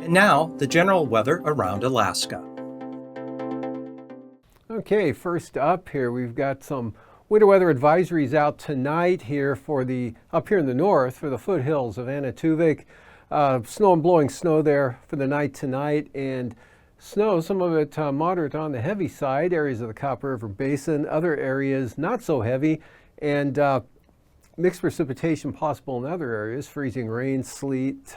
And now, the general weather around Alaska. Okay, first up here, we've got some winter weather advisories out tonight here up here in the north for the foothills of Anaktuvuk. Snow and blowing snow there for the night tonight, and snow, some of it moderate on the heavy side, areas of the Copper River Basin, other areas not so heavy, and mixed precipitation possible in other areas, freezing rain, sleet,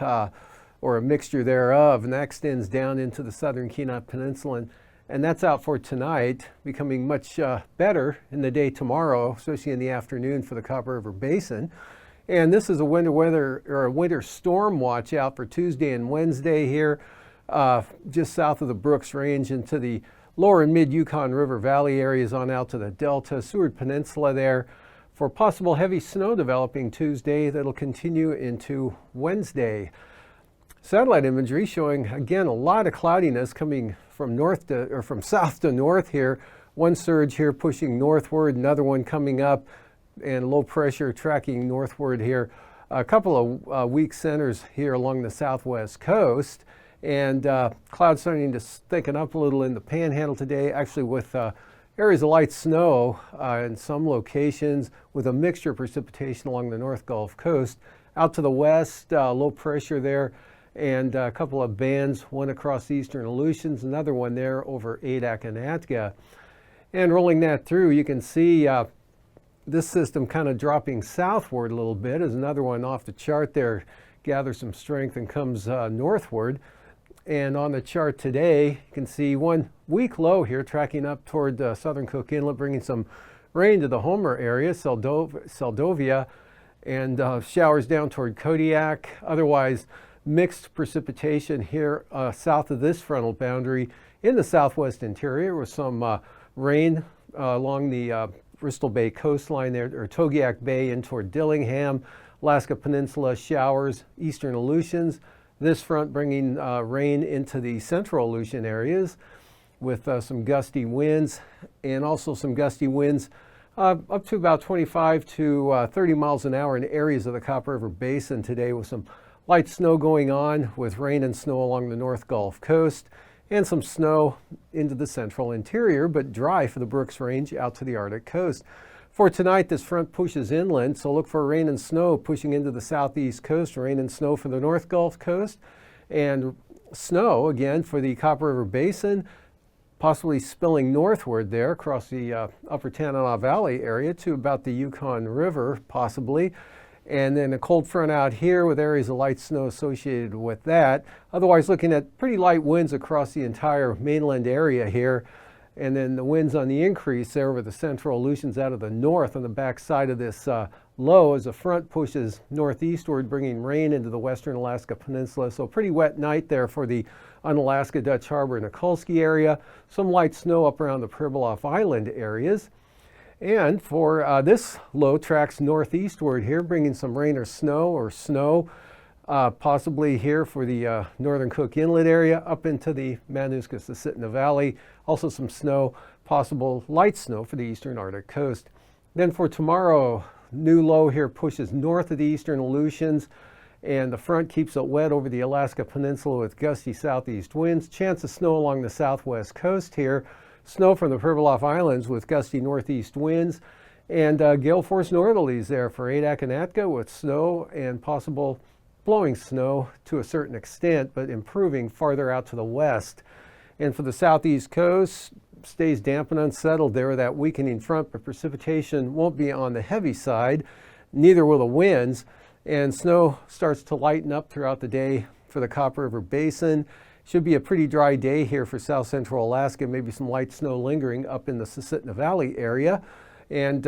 or a mixture thereof, and that extends down into the southern Kenai Peninsula. And that's out for tonight, becoming much better in the day tomorrow, especially in the afternoon for the Copper River Basin. And this is a winter weather or a winter storm watch out for Tuesday and Wednesday here, just south of the Brooks Range into the lower and mid Yukon River Valley areas on out to the Delta, Seward Peninsula there, for possible heavy snow developing Tuesday that'll continue into Wednesday. Satellite imagery showing again a lot of cloudiness coming from south to north here. One surge here pushing northward, another one coming up, and low pressure tracking northward here. A couple of weak centers here along the southwest coast, and clouds starting to thicken up a little in the Panhandle today, actually with areas of light snow in some locations, with a mixture of precipitation along the North Gulf Coast. Out to the west, low pressure there, and a couple of bands, one across the eastern Aleutians, another one there over Adak and Atka. And rolling that through, you can see this system kind of dropping southward a little bit as another one off the chart there gathers some strength and comes northward. And on the chart today, you can see one weak low here tracking up toward southern Cook Inlet, bringing some rain to the Homer area, Seldovia, and showers down toward Kodiak. Otherwise, mixed precipitation here south of this frontal boundary in the southwest interior, with some rain along the Bristol Bay coastline there, or Togiak Bay in toward Dillingham, Alaska Peninsula showers, eastern Aleutians. This front bringing rain into the central Aleutian areas with some gusty winds, and also some gusty winds up to about 25 to 30 miles an hour in areas of the Copper River Basin today, with some light snow going on, with rain and snow along the North Gulf Coast, and some snow into the central interior, but dry for the Brooks Range out to the Arctic coast. For tonight, this front pushes inland, so look for rain and snow pushing into the southeast coast, rain and snow for the North Gulf Coast, and snow again for the Copper River Basin, possibly spilling northward there across the upper Tanana Valley area to about the Yukon River, possibly. And then a cold front out here with areas of light snow associated with that. Otherwise, looking at pretty light winds across the entire mainland area here. And then the winds on the increase there over the central Aleutians out of the north on the back side of this low as the front pushes northeastward, bringing rain into the western Alaska Peninsula. So pretty wet night there for the Unalaska, Dutch Harbor, and Nikolsky area. Some light snow up around the Pribilof Island areas. And for this low tracks northeastward here, bringing some rain or snow, possibly here for the northern Cook Inlet area up into the Manauskas-Susitna Valley. Also some snow, possible light snow for the eastern Arctic coast. Then for tomorrow, new low here pushes north of the eastern Aleutians, and the front keeps it wet over the Alaska Peninsula with gusty southeast winds. Chance of snow along the southwest coast here. Snow from the Pribilof Islands with gusty northeast winds, and gale force northerlies there for Adak and Atka with snow and possible blowing snow to a certain extent, but improving farther out to the west. And for the southeast coast, stays damp and unsettled there with that weakening front, but precipitation won't be on the heavy side, neither will the winds, and snow starts to lighten up throughout the day for the Copper River Basin. Should be a pretty dry day here for south central Alaska, maybe some light snow lingering up in the Susitna Valley area. And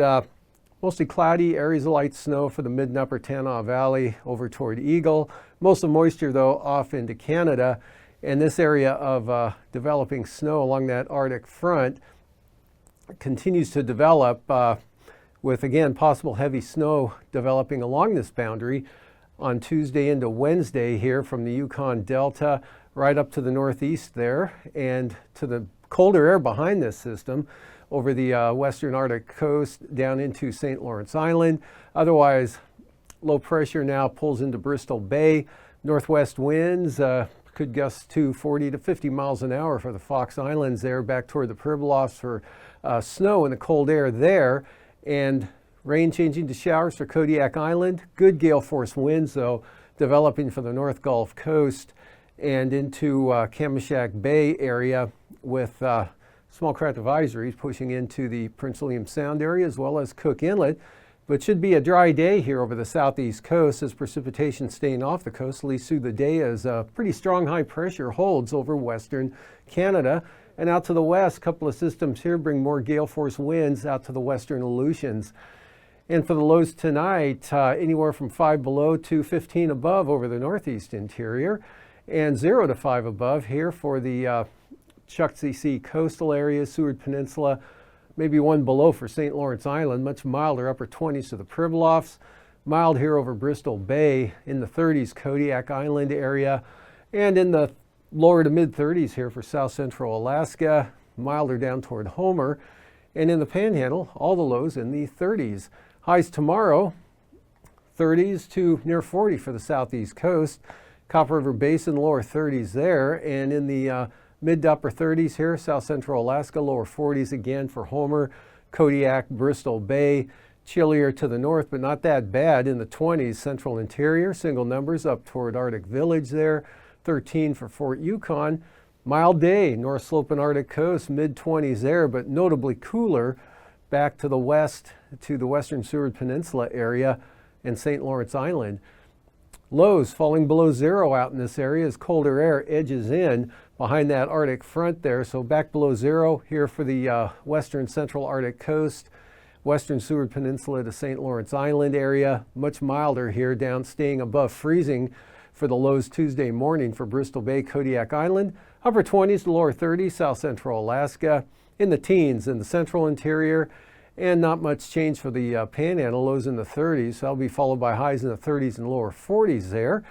mostly cloudy, areas of light snow for the mid and upper Tanana Valley over toward Eagle. Most of the moisture, though, off into Canada. And this area of developing snow along that Arctic front continues to develop with, again, possible heavy snow developing along this boundary on Tuesday into Wednesday here from the Yukon Delta right up to the northeast there, and to the colder air behind this system over the western Arctic coast down into St. Lawrence Island. Otherwise, low pressure now pulls into Bristol Bay. Northwest winds could could gust to 40 to 50 miles an hour for the Fox Islands there, back toward the Pribilofs for snow in the cold air there. And rain changing to showers for Kodiak Island. Good gale force winds, though, developing for the North Gulf Coast and into Kamishak Bay area, with small craft advisories pushing into the Prince William Sound area as well as Cook Inlet. But should be a dry day here over the southeast coast, as precipitation staying off the coast, at least through the day, as a pretty strong high pressure holds over western Canada. And out to the west, a couple of systems here bring more gale force winds out to the western Aleutians. And for the lows tonight, anywhere from 5 below to 15 above over the northeast interior, and 0 to 5 above here for the Chukchi Sea coastal areas, Seward Peninsula, maybe 1 below for St. Lawrence Island, much milder, upper 20s to the Pribilofs, mild here over Bristol Bay, in the 30s Kodiak Island area, and in the lower to mid 30s here for south central Alaska, milder down toward Homer, and in the Panhandle, all the lows in the 30s. Highs tomorrow, 30s to near 40 for the southeast coast, Copper River Basin, lower 30s there, and in the mid to upper 30s here, south central Alaska, lower 40s again for Homer, Kodiak, Bristol Bay. Chillier to the north, but not that bad in the 20s, central interior, single numbers up toward Arctic Village there, 13 for Fort Yukon. Mild day, North Slope and Arctic coast, mid 20s there, but notably cooler back to the west, to the western Seward Peninsula area and St. Lawrence Island. Lows falling below 0 out in this area as colder air edges in behind that Arctic front there. So back below 0 here for the western central Arctic coast, western Seward Peninsula to St. Lawrence Island area. Much milder here, down staying above freezing for the lows Tuesday morning for Bristol Bay, Kodiak Island. Upper 20s to lower 30s, south central Alaska. In the teens in the central interior. And not much change for the Panhandle, lows in the 30s. That'll be followed by highs in the 30s and lower 40s there.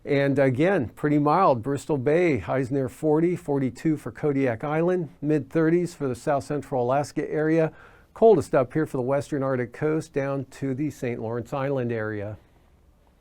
And again, pretty mild. Bristol Bay, highs near 40, 42 for Kodiak Island, mid 30s for the south central Alaska area. Coldest up here for the western Arctic coast down to the St. Lawrence Island area.